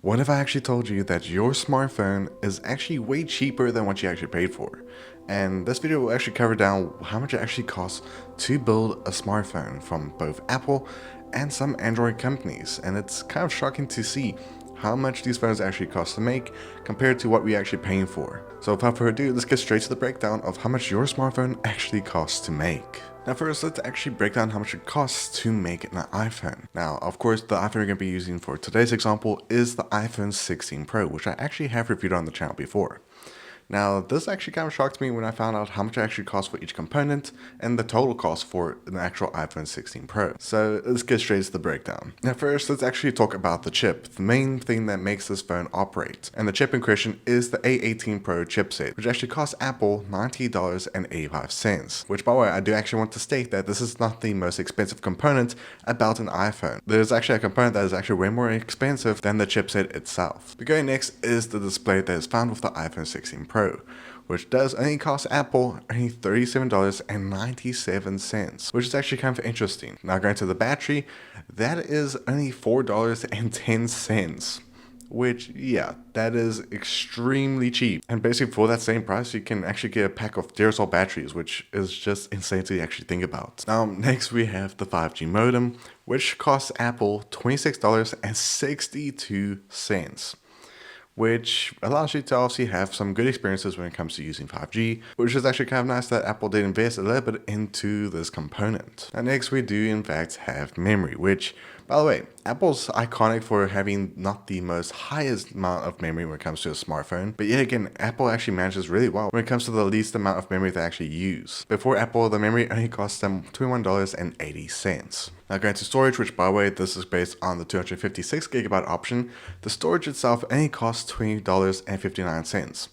What if I actually told you that your smartphone is actually way cheaper than what you actually paid for? And this video will actually cover down how much it actually costs to build a smartphone from both Apple and some Android companies. And it's kind of shocking to see how much these phones actually cost to make compared to what we're actually paying for. So without further ado, let's get straight to the breakdown of how much your smartphone actually costs to make. Now first, let's actually break down how much it costs to make an iPhone. Now, of course, the iPhone we're going to be using for today's example is the iPhone 16 Pro, which I actually have reviewed on the channel before. Now, this actually kind of shocked me when I found out how much it actually costs for each component and the total cost for an actual iPhone 16 Pro. So let's get straight to the breakdown. Now first, let's actually talk about the chip, the main thing that makes this phone operate. And the chip in question is the A18 Pro chipset, which actually costs Apple $90.85. Which, by the way, I do actually want to state that this is not the most expensive component about an iPhone. There's actually a component that is actually way more expensive than the chipset itself. But going next is the display that is found with the iPhone 16 Pro, which does only cost Apple only $37.97, which is actually kind of interesting. Now going to the battery, that is only $4.10, which, yeah, that is extremely cheap. And basically for that same price, you can actually get a pack of Duracell batteries, which is just insane to actually think about. Now next we have the 5G modem, which costs Apple $26.62, which allows you to obviously have some good experiences when it comes to using 5G, which is actually kind of nice that Apple did invest a little bit into this component. And next we do in fact have memory, which, by the way, Apple's iconic for having not the most highest amount of memory when it comes to a smartphone, but yet again, Apple actually manages really well when it comes to the least amount of memory they actually use. Before Apple, the memory only cost them $21.80. Now going to storage, which by the way, this is based on the 256GB option, the storage itself only costs $20.59,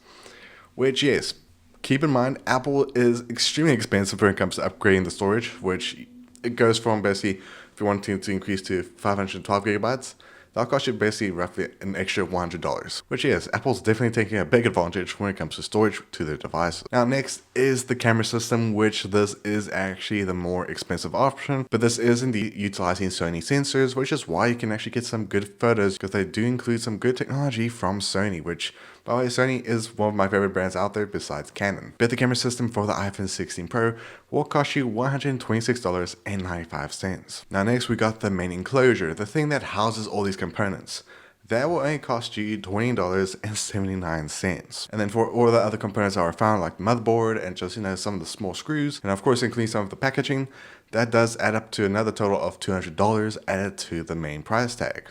which, yes, keep in mind, Apple is extremely expensive when it comes to upgrading the storage, which it goes from basically, if you want to increase to 512GB, that'll cost you basically roughly an extra $100, which is, Apple's definitely taking a big advantage when it comes to storage to their devices. Now next is the camera system, which this is actually the more expensive option, but this is indeed utilizing Sony sensors, which is why you can actually get some good photos, because they do include some good technology from Sony, which, by the way, Sony is one of my favorite brands out there besides Canon. But the camera system for the iPhone 16 Pro will cost you $126.95. Now next we got the main enclosure, the thing that houses all these components. That will only cost you $20.79. And then for all the other components that are found, like motherboard and just, some of the small screws, and of course including some of the packaging, that does add up to another total of $200 added to the main price tag.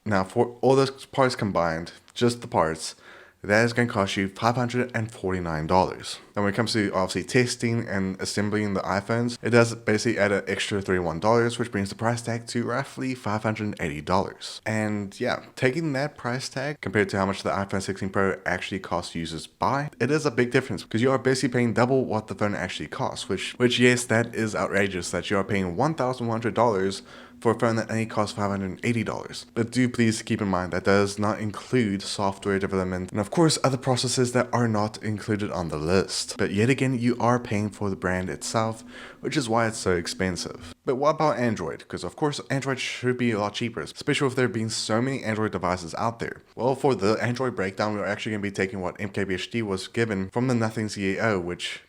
Now for all those parts combined, just the parts, that is going to cost you $549. Now when it comes to obviously testing and assembling the iPhones, it does basically add an extra $31, which brings the price tag to roughly $580. And yeah, taking that price tag compared to how much the iPhone 16 Pro actually costs users by, it is a big difference, because you are basically paying double what the phone actually costs, which yes, that is outrageous that you are paying $1,100 for a phone that only costs $580. But do please keep in mind that does not include software development and of course other processes that are not included on the list. But yet again, you are paying for the brand itself, which is why it's so expensive. But what about Android? Because of course Android should be a lot cheaper, especially with there being so many Android devices out there. Well, for the Android breakdown, we're actually going to be taking what MKBHD was given from the Nothing CEO,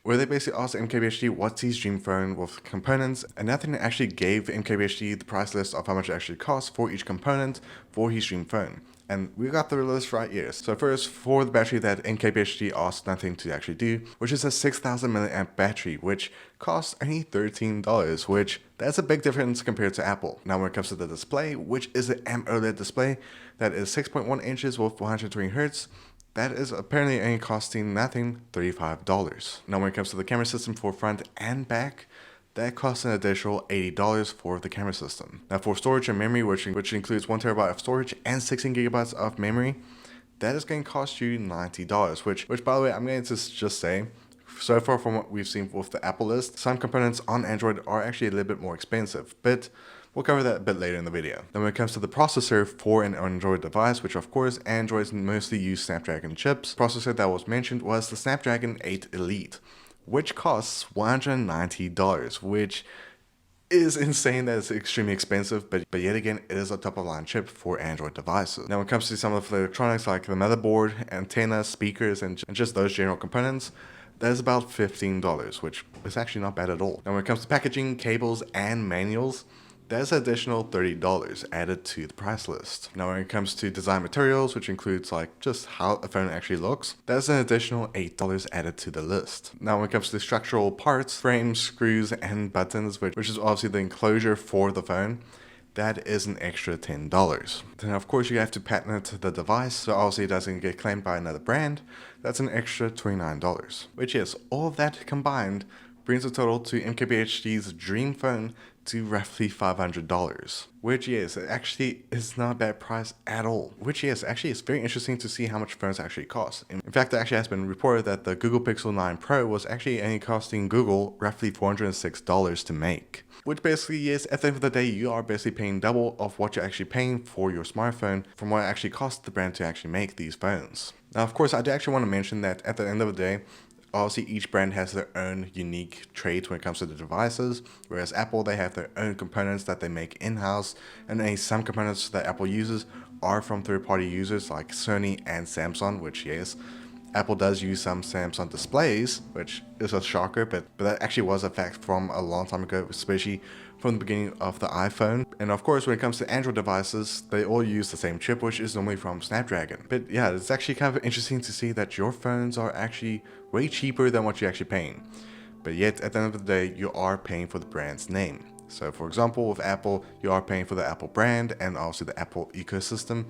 where they basically asked MKBHD what's his dream phone with components, and Nothing actually gave MKBHD the price list of how much it actually costs for each component for his dream phone. And we got the list right here. So first, for the battery that NKBHD asked Nothing to actually do, which is a 6000 milliamp battery, which costs only $13, which that's a big difference compared to Apple. Now when it comes to the display, which is an AMOLED display that is 6.1 inches with 120 Hz, that is apparently only costing Nothing $35. Now when it comes to the camera system for front and back, that costs an additional $80 for the camera system. Now for storage and memory, which includes 1TB of storage and 16GB of memory, that is going to cost you $90, which by the way, I'm going to just say, so far from what we've seen with the Apple list, some components on Android are actually a little bit more expensive, but we'll cover that a bit later in the video. Then when it comes to the processor for an Android device, which of course Androids mostly use Snapdragon chips, the processor that was mentioned was the Snapdragon 8 Elite, which costs $190, which is insane that it's extremely expensive, but yet again, it is a top of line chip for Android devices. Now, when it comes to some of the electronics like the motherboard, antenna, speakers, and just those general components, that's about $15, which is actually not bad at all. Now, when it comes to packaging, cables, and manuals, there's an additional $30 added to the price list. Now, when it comes to design materials, which includes like just how a phone actually looks, there's an additional $8 added to the list. Now, when it comes to the structural parts, frames, screws, and buttons, which is obviously the enclosure for the phone, that is an extra $10. Then of course you have to patent the device, so obviously it doesn't get claimed by another brand. That's an extra $29. Which yes, all of that combined brings the total to MKBHD's dream phone to roughly $500. Which yes, it actually is not a bad price at all. Which yes, actually it's very interesting to see how much phones actually cost. In fact, it actually has been reported that the Google Pixel 9 Pro was actually only costing Google roughly $406 to make. Which basically, yes, at the end of the day, you are basically paying double of what you're actually paying for your smartphone from what it actually cost the brand to actually make these phones. Now, of course, I do actually want to mention that at the end of the day, obviously each brand has their own unique traits when it comes to the devices, whereas Apple, they have their own components that they make in-house, and then some components that Apple uses are from third-party users like Sony and Samsung, which yes, Apple does use some Samsung displays, which is a shocker, but that actually was a fact from a long time ago, especially from the beginning of the iPhone. And of course, when it comes to Android devices, they all use the same chip, which is normally from Snapdragon. But yeah, it's actually kind of interesting to see that your phones are actually way cheaper than what you're actually paying. But yet, at the end of the day, you are paying for the brand's name. So for example, with Apple, you are paying for the Apple brand and also the Apple ecosystem.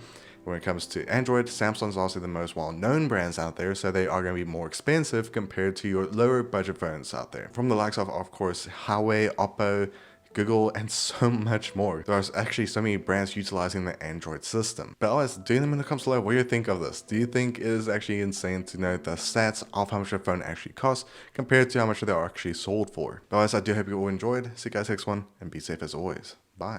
When it comes to Android, Samsung is also the most well-known brands out there, so they are going to be more expensive compared to your lower budget phones out there. From the likes of course, Huawei, Oppo, Google, and so much more. There's actually so many brands utilizing the Android system. But otherwise, do let me know in the comments below what you think of this. Do you think it is actually insane to know the stats of how much a phone actually costs compared to how much they are actually sold for? But otherwise, I do hope you all enjoyed. See you guys next one, and be safe as always. Bye.